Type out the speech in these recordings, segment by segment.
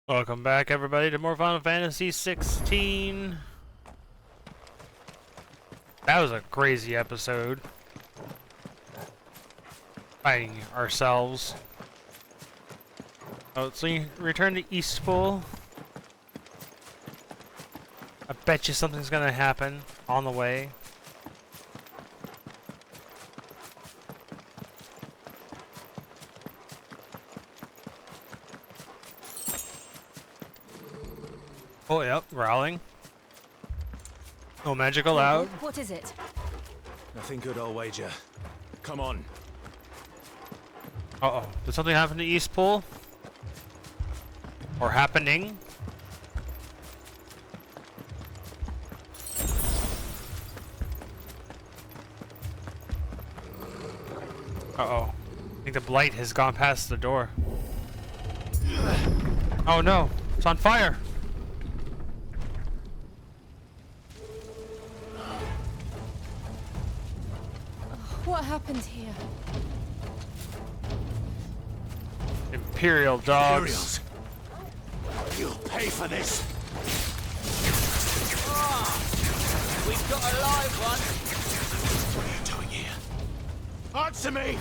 Welcome back, everybody, to more Final Fantasy XVI. That was a crazy episode. Fighting ourselves. Oh, so you return to Eastpool. I bet you something's gonna happen on the way. Oh, yep, growling. No magic allowed. What is it? Nothing good, I'll wager. Come on. Uh-oh. Did something happen to Eastpool? Or happening? Uh-oh. I think the blight has gone past the door. Oh no! It's on fire! What happened here? Imperial dogs. Imperials. You'll pay for this. We've got a live one. What are you doing here? Answer me!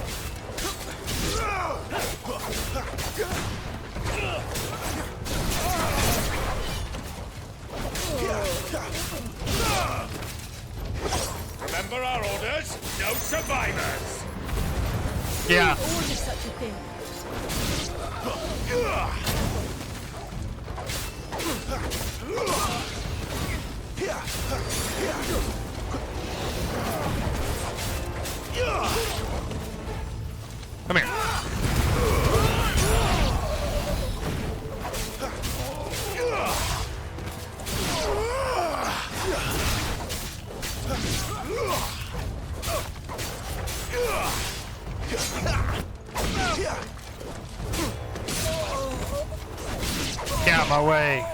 Remember our orders? No survivors! Yeah. Who ordered such a thing? Come here. Get out of my way.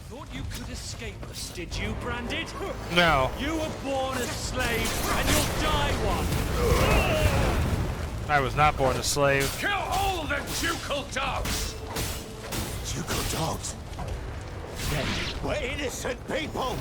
Thought you could escape us, did you, Branded? No. You were born a slave, and you'll die one! I was not born a slave. Kill all the ducal dogs! Ducal dogs. We're innocent people!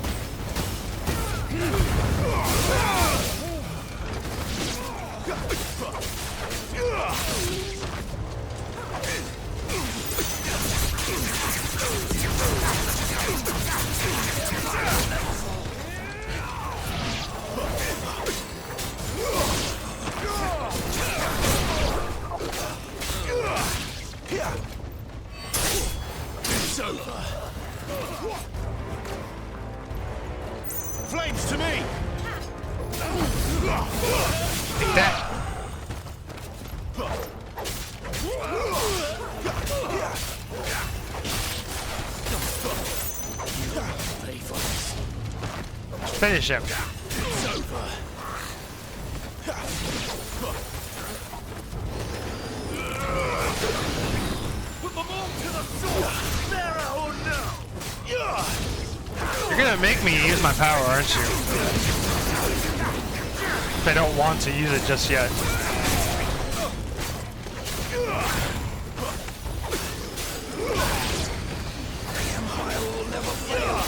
It's over. Flames to me! Take that. Finish him. It's over. Put them all to the sword! There or no! You're gonna make me use my power, aren't you? I don't want to use it just yet. Empire will never fail.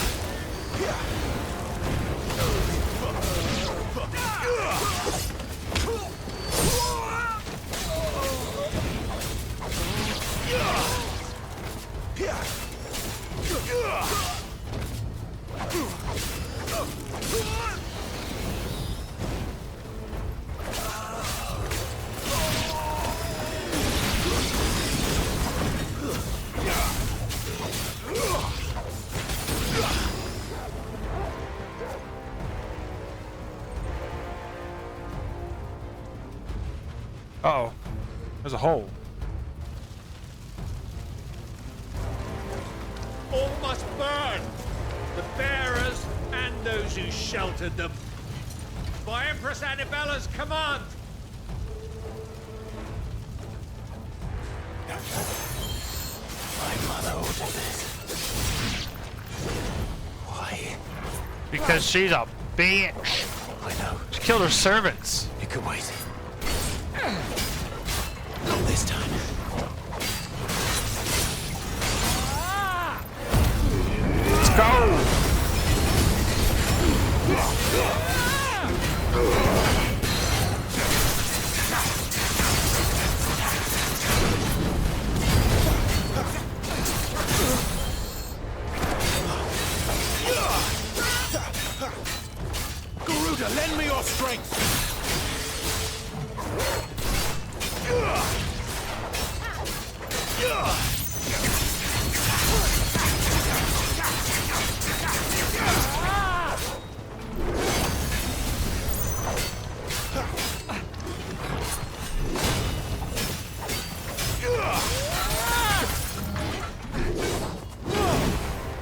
Uh-oh. There's a hole. All must burn! The bearers and those who sheltered them. By Empress Annibella's command! My mother ordered this. Because she's a bitch. I know. She killed her servants. It could wait. Not this time. Let's go. Garuda, lend me your strength!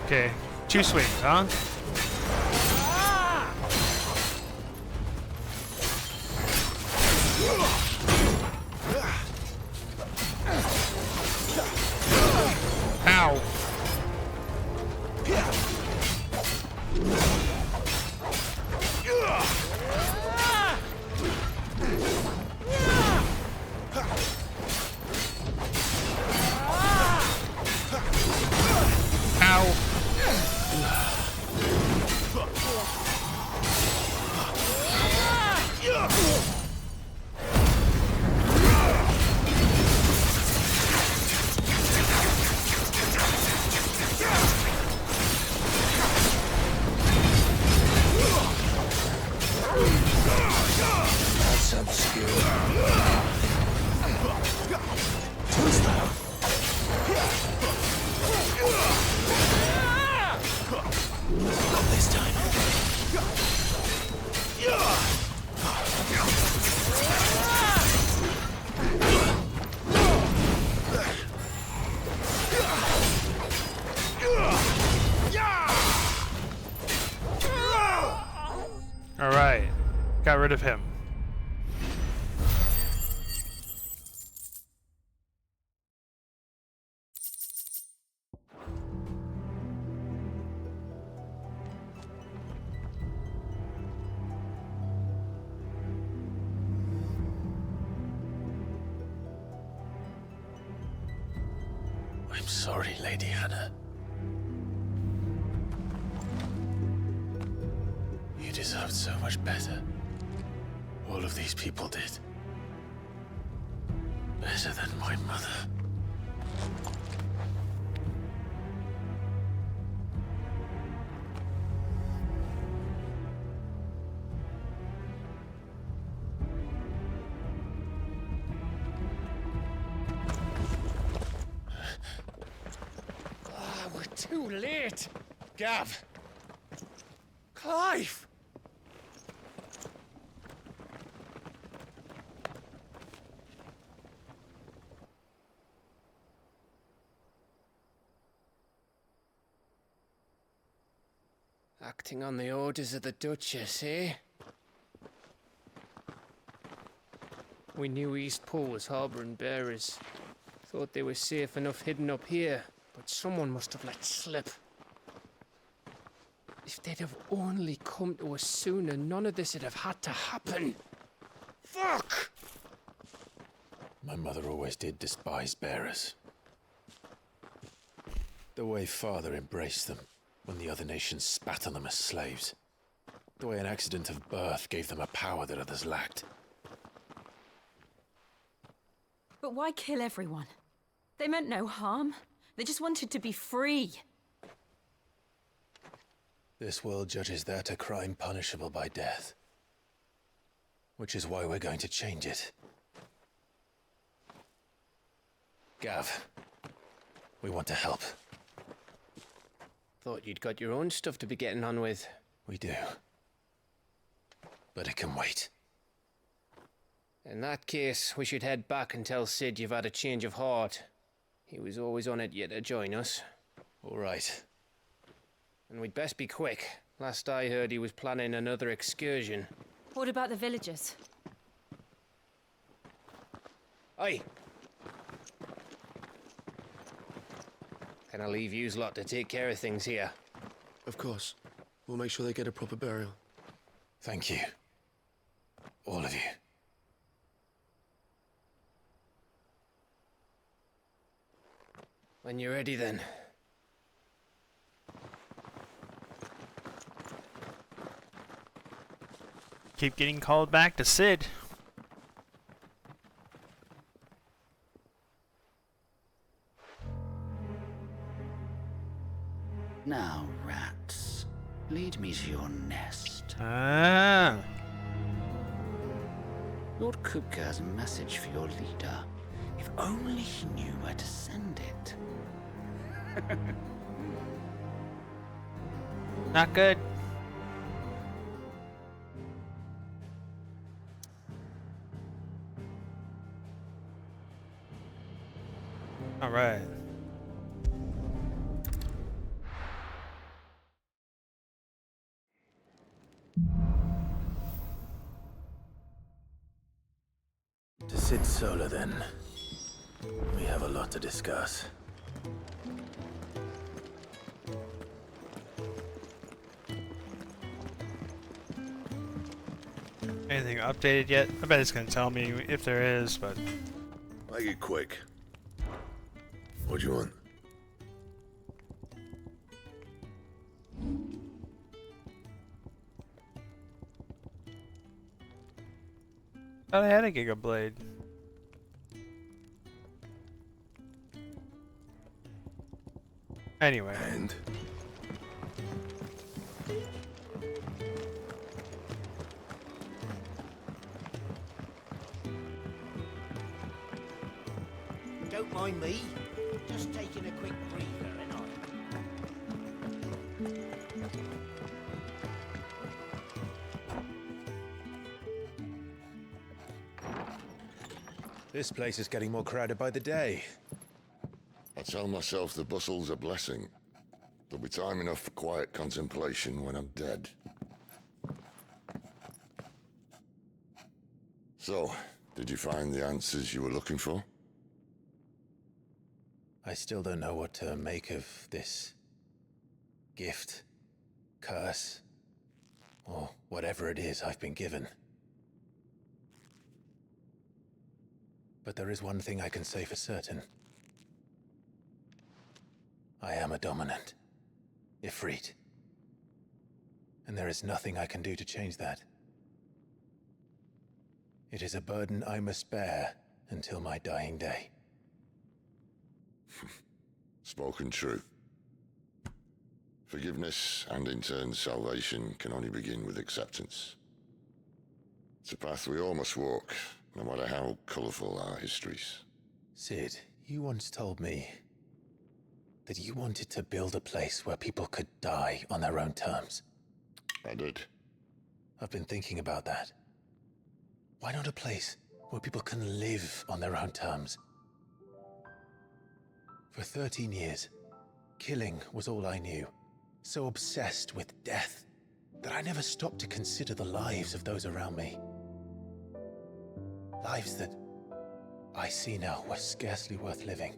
Okay, 2 swings, huh? Ow. Ow. That's obscure. Twist that. Not this time. All right, got rid of him. I'm sorry, Lady Hannah. You deserved so much better. All of these people did. Better than my mother. We're too late. Gav. Clive. Acting on the orders of the Duchess, eh? We knew Eastpool was harbouring bearers. Thought they were safe enough hidden up here, but someone must have let slip. If they'd have only come to us sooner, none of this would have had to happen. Fuck! My mother always did despise bearers. The way Father embraced them when the other nations spat on them as slaves. The way an accident of birth gave them a power that others lacked. But why kill everyone? They meant no harm. They just wanted to be free. This world judges that a crime punishable by death. Which is why we're going to change it. Gav, we want to help. Thought you'd got your own stuff to be getting on with. We do. But it can wait. In that case, we should head back and tell Sid you've had a change of heart. He was always on it yet to join us. All right. And we'd best be quick. Last I heard, he was planning another excursion. What about the villagers? Aye. Can I leave yous lot to take care of things here? Of course. We'll make sure they get a proper burial. Thank you. All of you. When you're ready, then. Keep getting called back to Sid. Now, rats, lead me to your nest. Ah. Lord Kupka has a message for your leader. If only he knew where to send it. Not good. All right. To Sid Solar, then. We have a lot to discuss. Anything updated yet? I bet it's gonna tell me if there is, but Make it quick. What do you want? oh, they had a Giga Blade. Anyway, And? Don't mind me. Just taking a quick breather, ain't I? This place is getting more crowded by the day. I tell myself the bustle's a blessing. There'll be time enough for quiet contemplation when I'm dead. So, did you find the answers you were looking for? I still don't know what to make of this gift, curse, or whatever it is I've been given. But there is one thing I can say for certain. I am a dominant, Ifrit. And there is nothing I can do to change that. It is a burden I must bear until my dying day. Spoken true. Forgiveness, and in turn salvation, can only begin with acceptance. It's a path we all must walk, no matter how colourful our histories. Sid, you once told me that you wanted to build a place where people could die on their own terms. I did. I've been thinking about that. Why not a place where people can live on their own terms? For 13 years, killing was all I knew. So obsessed with death that I never stopped to consider the lives of those around me. Lives that I see now were scarcely worth living.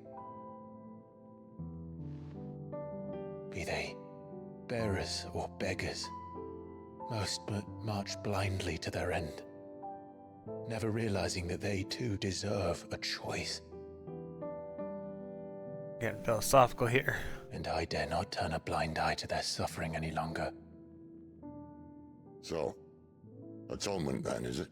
Be they bearers or beggars, most march blindly to their end, never realizing that they too deserve a choice. getting philosophical here. And I dare not turn a blind eye to their suffering any longer. So, atonement then, is it?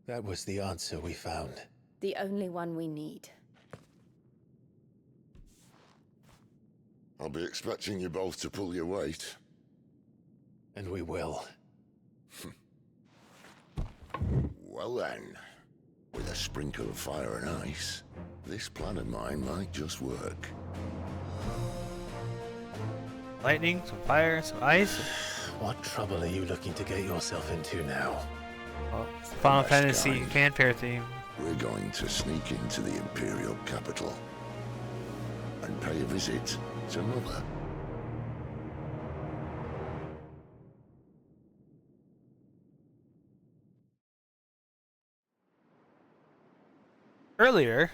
That was the answer we found. The only one we need. I'll be expecting you both to pull your weight. And we will. Well then, with a sprinkle of fire and ice, this plan of mine might just work. Lightning, some fire, some ice. What trouble are you looking to get yourself into now? Well, it's the Final Best Fantasy kind. fanfare theme. We're going to sneak into the Imperial capital and pay a visit to Mother. Earlier,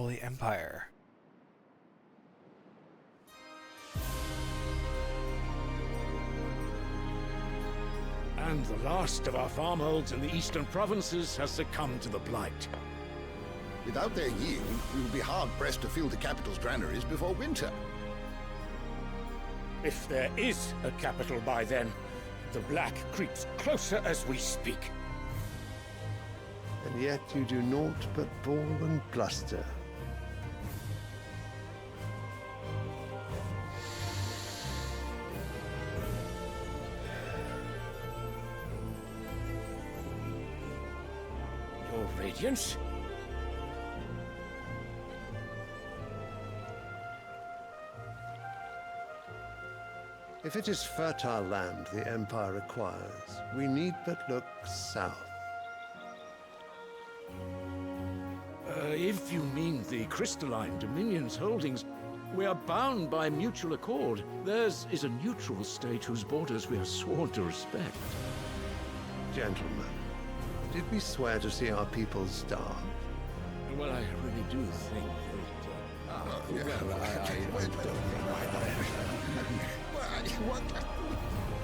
Holy Empire. And the last of our farmholds in the eastern provinces has succumbed to the blight. Without their yield, we will be hard-pressed to fill the capital's granaries before winter. If there is a capital by then, the black creeps closer as we speak. And yet you do naught but bawl and bluster. Your Radiance? If it is fertile land the Empire requires, we need but look south. If you mean the crystalline Dominion's holdings, we are bound by mutual accord. Theirs is a neutral state whose borders we are sworn to respect. Gentlemen, did we swear to see our people starve? Well, I really do think that...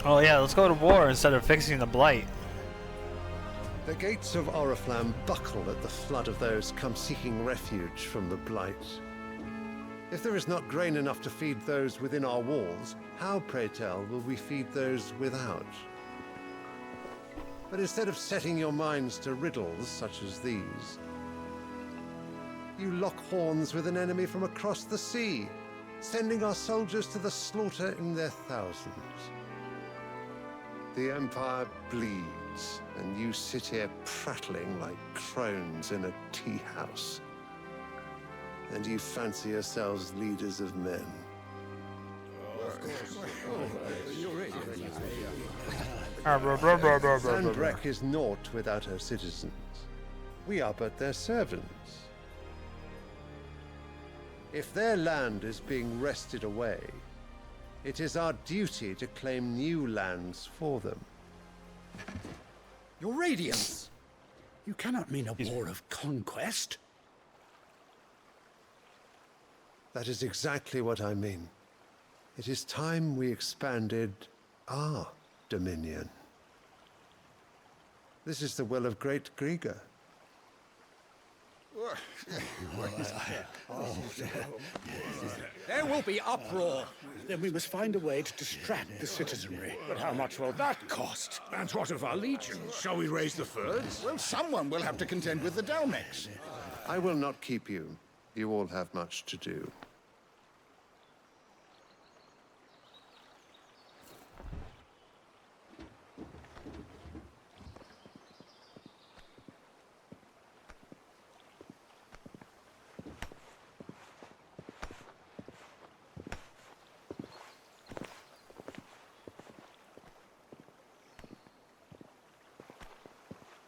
Oh yeah, let's go to war instead of fixing the blight. The gates of Oriflamme buckle at the flood of those come seeking refuge from the blight. If there is not grain enough to feed those within our walls, how, pray tell, will we feed those without? But instead of setting your minds to riddles such as these, you lock horns with an enemy from across the sea, sending our soldiers to the slaughter in their thousands. The Empire bleeds, and you sit here prattling like crones in a tea house. And you fancy yourselves leaders of men. Sandrek is naught without her citizens. We are but their servants. If their land is being wrested away, it is our duty to claim new lands for them. Your Radiance! You cannot mean a war of conquest. That is exactly what I mean. It is time we expanded our dominion. This is the will of great Grieger. There will be uproar. Then we must find a way to distract the citizenry. But how much will that cost? And what of our legions? Shall we raise the furs? Well, someone will have to contend with the Dalmex. I will not keep you. You all have much to do.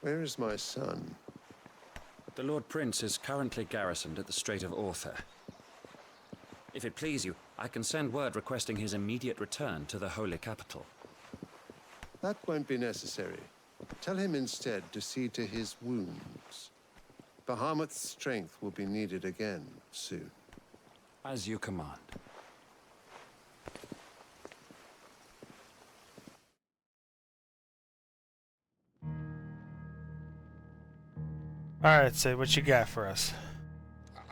Where is my son? The Lord Prince is currently garrisoned at the Strait of Author. If it please you, I can send word requesting his immediate return to the Holy Capital. That won't be necessary. Tell him instead to see to his wounds. Bahamut's strength will be needed again soon. As you command. Alright, Sid, what you got for us?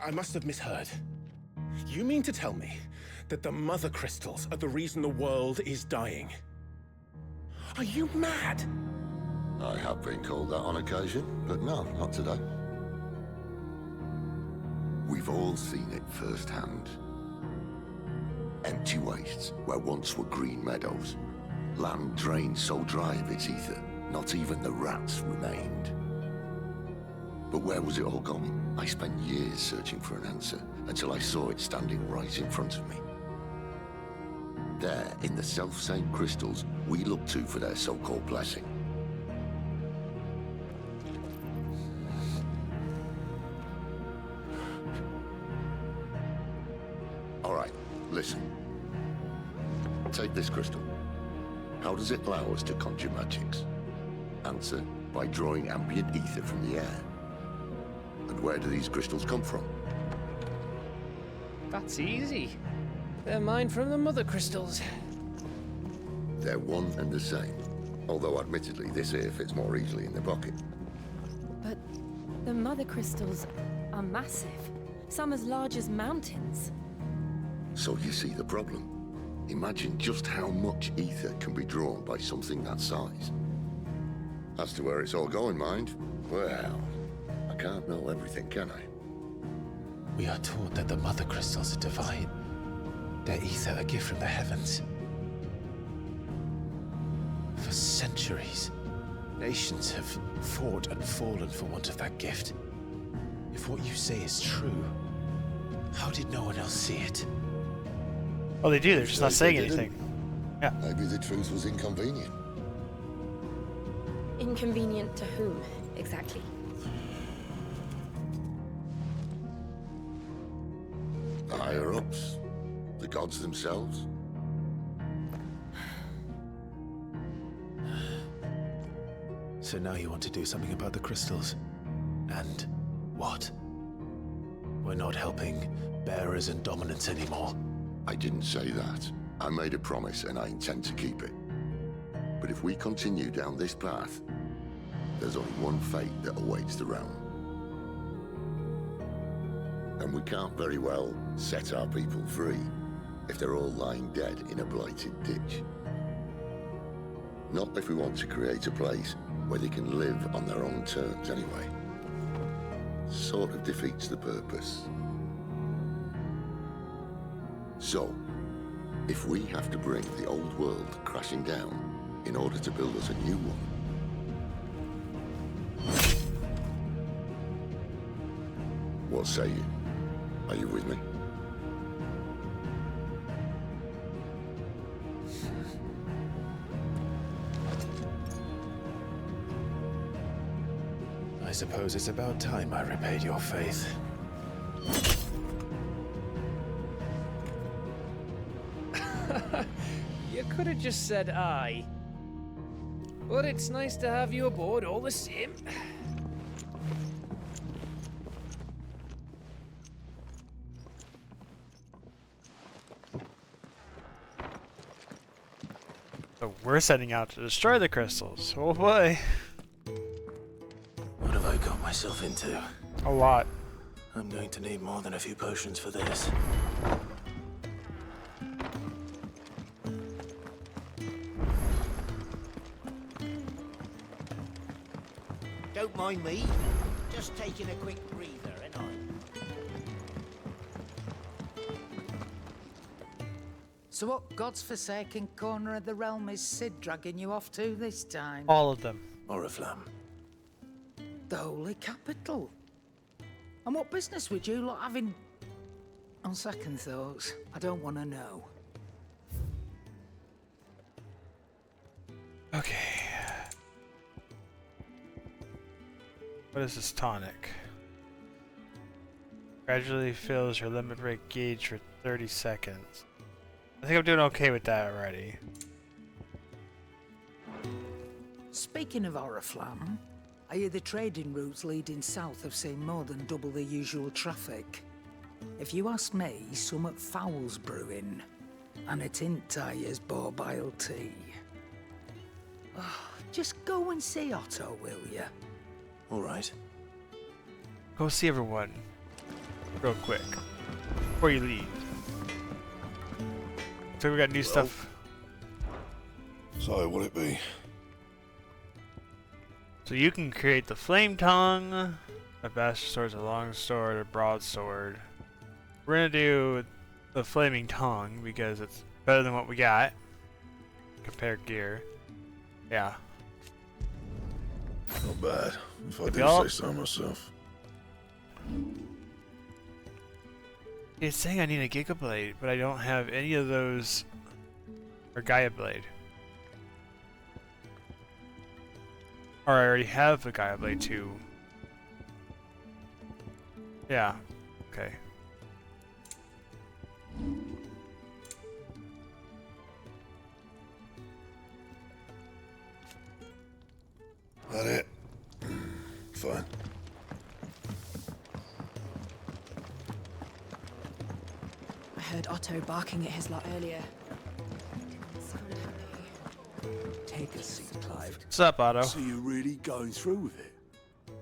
I must have misheard. You mean to tell me that the Mother Crystals are the reason the world is dying? Are you mad? I have been called that on occasion, but no, not today. We've all seen it firsthand. Empty wastes where once were green meadows. Land drained so dry of its ether, not even the rats remained. But where was it all gone? I spent years searching for an answer, until I saw it standing right in front of me. There, in the self-same crystals we look to for their so-called blessing. All right, listen. Take this crystal. How does it allow us to conjure magics? Answer, by drawing ambient ether from the air. And where do these crystals come from? That's easy. They're mine from the mother crystals. They're one and the same. Although admittedly this here fits more easily in the pocket. But the mother crystals are massive. Some as large as mountains. So you see the problem. Imagine just how much ether can be drawn by something that size. As to where it's all going, mind, well, I can't know everything, can I? We are taught that the mother crystals are divine. Their ether a gift from the heavens. For centuries, nations have fought and fallen for want of that gift. If what you say is true, how did no one else see it? Oh, they do. They're just not saying anything. Yeah. Maybe the truth was inconvenient. Inconvenient to whom, exactly? The higher-ups? The gods themselves? So now you want to do something about the crystals? And what? We're not helping bearers and dominants anymore. I didn't say that. I made a promise and I intend to keep it. But if we continue down this path, there's only one fate that awaits the realm. And we can't very well set our people free if they're all lying dead in a blighted ditch. Not if we want to create a place where they can live on their own terms anyway. Sort of defeats the purpose. So, if we have to bring the old world crashing down in order to build us a new one, what say you? Are you with me? I suppose it's about time I repaid your faith. You could have just said aye. But it's nice to have you aboard all the same. So we're setting out to destroy the crystals. Oh boy. What have I got myself into? A lot. I'm going to need more than a few potions for this. Don't mind me. Just taking a quick breather, ain't I? So what God's forsaken corner of the realm is Sid dragging you off to this time? All of them. Oriflamme. The holy capital. And what business would you lot having? On second thoughts, I don't want to know. Okay. What is this tonic? Gradually fills your limit break gauge for 30 seconds. I think I'm doing okay with that already. Speaking of Oriflamme, I hear the trading routes leading south have seen more than double the usual traffic. If you ask me, somewhat foul's brewing. And it ain't Tyre's borbile tea. Oh, just go and see Otto, will ya? All right. Go see everyone. Real quick. Before you leave. So we got new stuff. So, what'll it be? So you can create the flame tongue, a bastard sword, a long sword, a broadsword. We're gonna do the flaming tongue because it's better than what we got. Compare gear. Yeah. Not bad, if I do Yup. say so myself. It's saying I need a Giga Blade, but I don't have any of those. Or Gaia Blade. Or I already have a Gaia Blade too. Yeah. Okay. That it? Fine. heard Otto barking at his lot earlier. Take a seat, Clive. What's up, Otto? So you're really going through with it?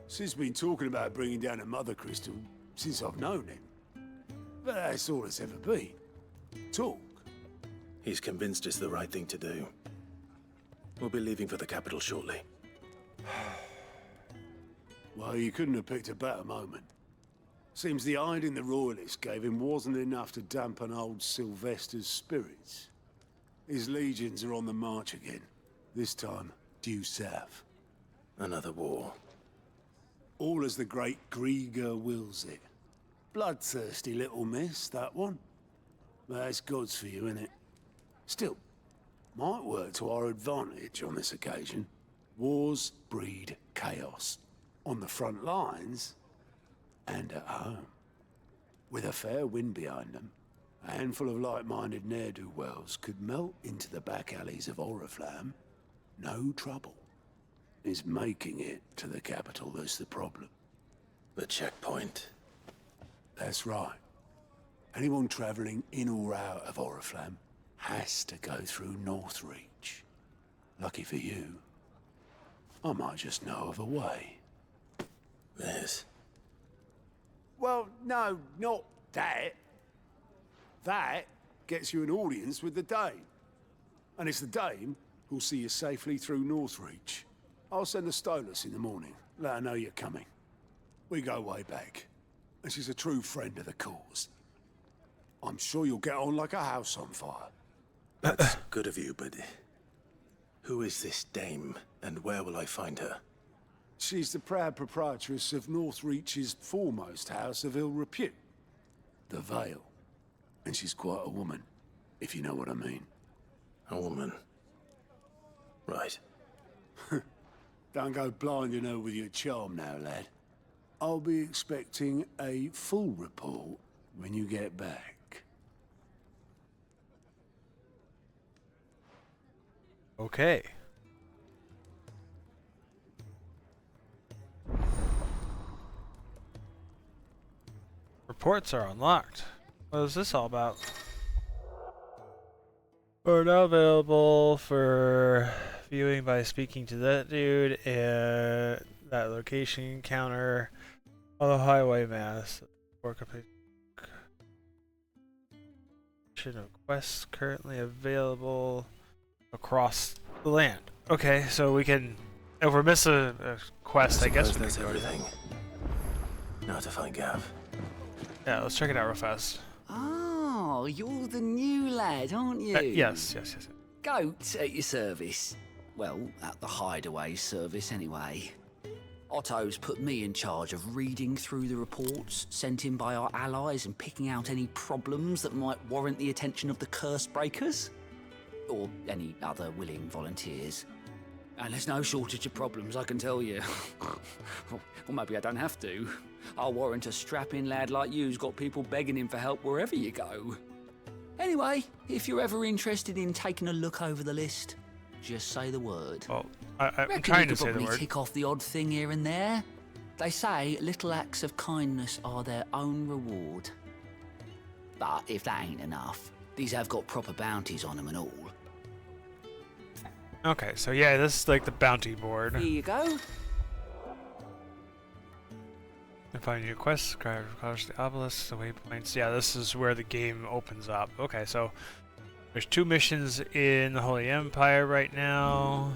Sid's been talking about bringing down a mother crystal since I've known him. But that's all it's ever been. Talk. He's convinced it's the right thing to do. We'll be leaving for the capital shortly. Well, you couldn't have picked a better moment. Seems the hiding the royalists gave him wasn't enough to dampen old Sylvester's spirits. His legions are on the march again. This time, due south. Another war. All as the great Grieger wills it. Bloodthirsty little miss, that one. But that's God's for you, innit? Still, might work to our advantage on this occasion. Wars breed chaos. On the front lines, and at home. With a fair wind behind them, a handful of like-minded ne'er-do-wells could melt into the back alleys of Oriflamme. No trouble. It's making it to the capital that's the problem. The checkpoint. That's right. Anyone travelling in or out of Oriflamme has to go through Northreach. Lucky for you, I might just know of a way. This. Well, no, not that. That gets you an audience with the Dame. And it's the Dame who'll see you safely through Northreach. I'll send the Stolas in the morning, let her know you're coming. We go way back, and she's a true friend of the cause. I'm sure you'll get on like a house on fire. That's good of you, but who is this Dame, and where will I find her? She's the proud proprietress of Northreach's foremost house of ill repute, the Vale. And she's quite a woman, if you know what I mean. A woman. Right. Don't go blinding her with your charm now, lad. I'll be expecting a full report when you get back. Okay. Reports are unlocked. What is this all about? We're now available for viewing by speaking to that dude at that location encounter on the highway mass. Work of quests currently available across the land. Okay, so we can, if we miss a quest, I guess we that's can go to everything. Now to find Gav. Yeah, let's check it out real fast. Oh, you're the new lad, aren't you? Yes. Goat at your service. Well, at the hideaway service anyway. Otto's put me in charge of reading through the reports sent in by our allies and picking out any problems that might warrant the attention of the curse breakers. Or any other willing volunteers. And there's no shortage of problems, I can tell you. Or maybe I don't have to. I'll warrant a strapping lad like you's got people begging him for help wherever you go. Anyway, if you're ever interested in taking a look over the list, just say the word. Oh, I'm trying to say the probably word. tick off the odd thing here and there. They say little acts of kindness are their own reward. But if that ain't enough, these have got proper bounties on them and all. Okay, so yeah, this is like the bounty board. Here you go. And find new quests, across the obelisks, the waypoints. Yeah, this is where the game opens up. Okay, so there's 2 missions in the Holy Empire right now.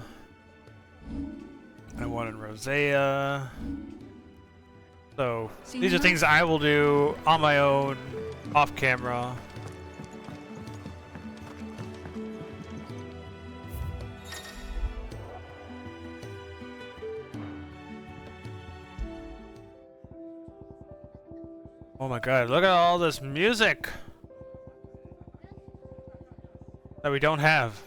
And 1 in Rosea. So these are things I will do on my own, off camera. Oh my god, look at all this music that we don't have.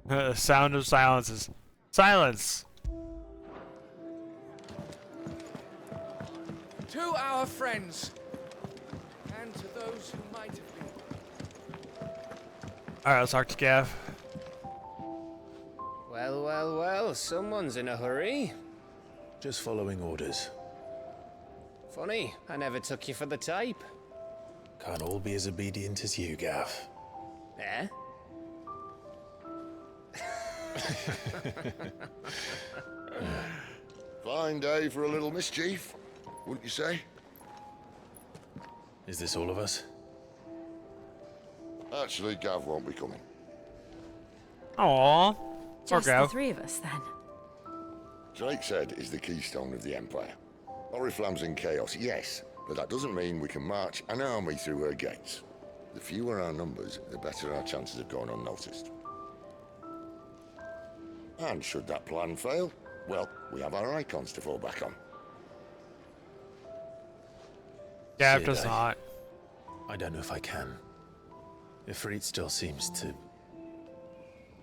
The sound of silences. Silence! To our friends, and to those who might have been. Alright, let's talk to Gav. Well, someone's in a hurry. Just following orders. Funny, I never took you for the type. Can't all be as obedient as you, Gav. Eh? Fine day for a little mischief, wouldn't you say? Is this all of us? Actually, Gav won't be coming. Aww. Just the three of us, then. Drake's Head is the keystone of the Empire. Oriflamme's in chaos, yes, but that doesn't mean we can march an army through her gates. The fewer our numbers, the better our chances of going unnoticed. And should that plan fail, well, we have our icons to fall back on. Gav does not. I don't know if I can. Ifrit still seems to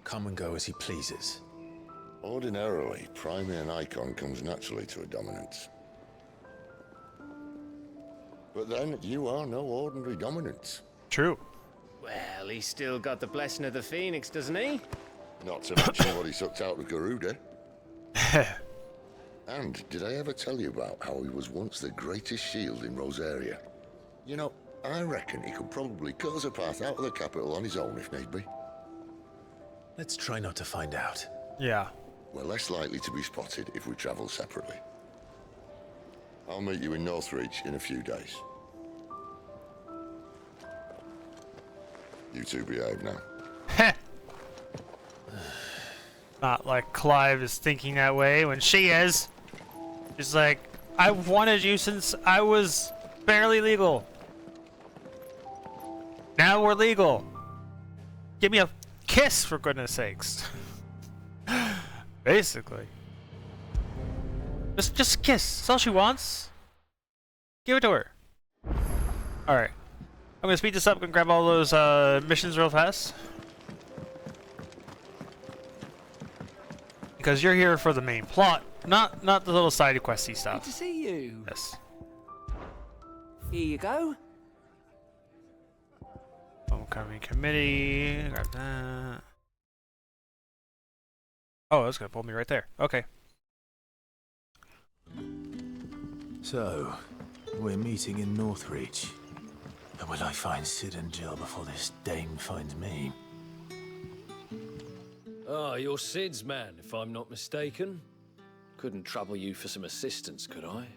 come and go as he pleases. Ordinarily, priming an icon comes naturally to a dominance. But then, you are no ordinary dominance. True. Well, he's still got the blessing of the Phoenix, doesn't he? Not to mention what he sucked out of Garuda. And did I ever tell you about how he was once the greatest shield in Rosaria? You know, I reckon he could probably cut us a path out of the capital on his own if need be. Let's try not to find out. Yeah. We're less likely to be spotted if we travel separately. I'll meet you in Northreach in a few days. You two behave now. Not like Clive is thinking that way when she is. She's like, I wanted you since I was barely legal. Now we're legal. Give me a kiss, for goodness sakes. Basically. Just a kiss. That's all she wants. Give it to her. Alright. I'm gonna speed this up and grab all those missions real fast. Because you're here for the main plot, not the little side questy stuff. Good to see you. Yes. Here you go. Homecoming committee. Grab that. Oh, that's gonna pull me right there. Okay. So, we're meeting in Northreach. And will I find Sid and Jill before this dame finds me? Ah, you're Sid's man, if I'm not mistaken. Couldn't trouble you for some assistance, could I?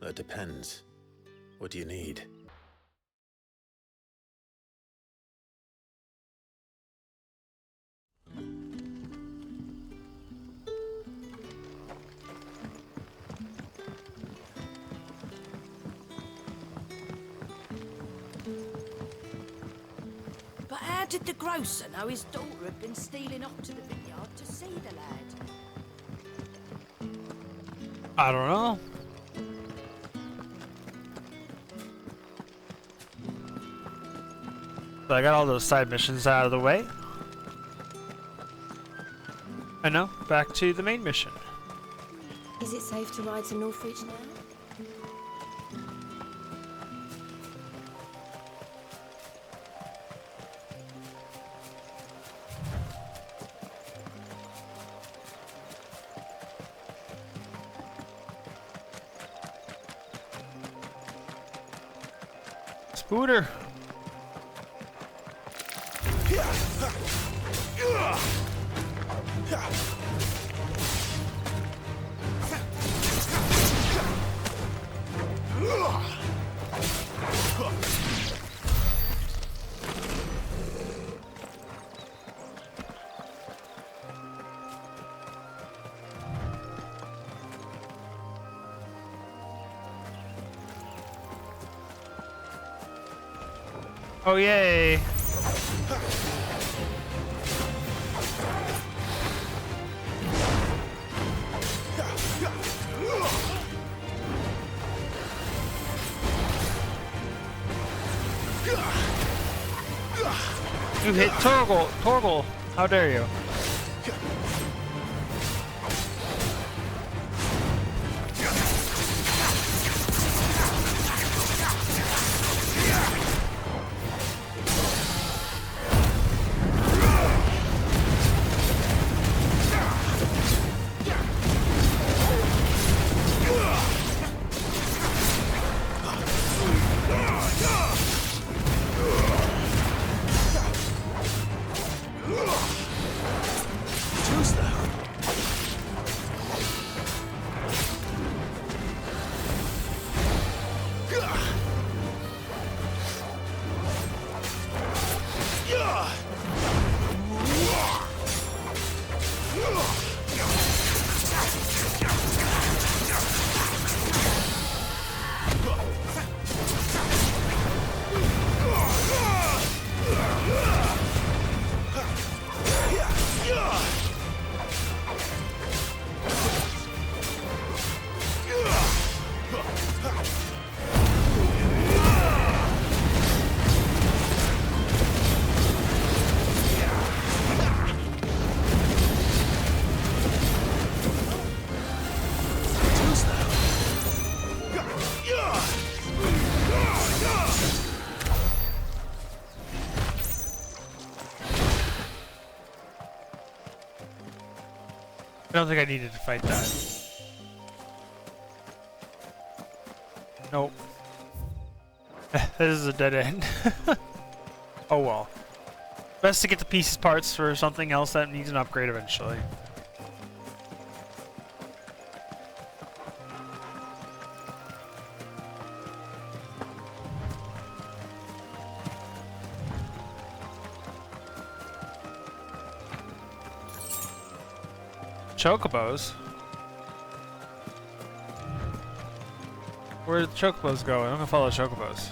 That depends. What do you need? But how did the grocer know his daughter had been stealing off to the vineyard to see the lad? I don't know. So I got all those side missions out of the way. And now, back to the main mission. Is it safe to ride to Northreach now? Spooter. Oh, yay. You hit Torgal! Torgal! How dare you? don't think I needed to fight that. Nope. This is a dead end. Oh well. Best to get the pieces parts for something else that needs an upgrade eventually. Chocobos? Where did the chocobos go? I'm gonna follow chocobos.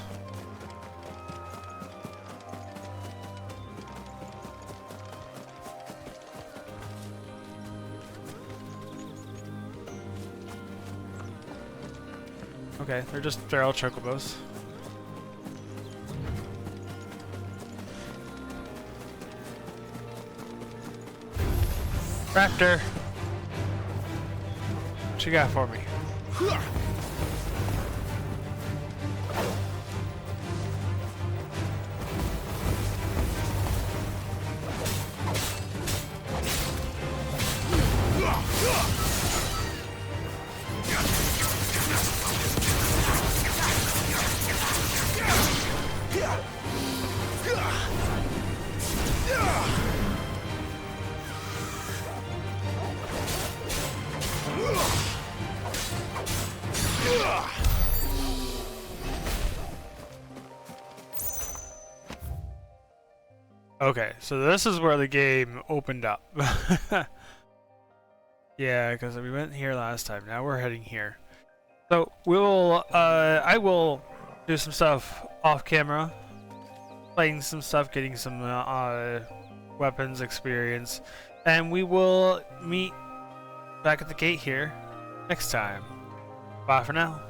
Okay, they're just feral chocobos. Raptor! What you got for me? Okay, so this is where the game opened up. Yeah, because we went here last time. Now we're heading here. So I will do some stuff off camera, playing some stuff, getting some weapons experience, and we will meet back at the gate here next time. Bye for now.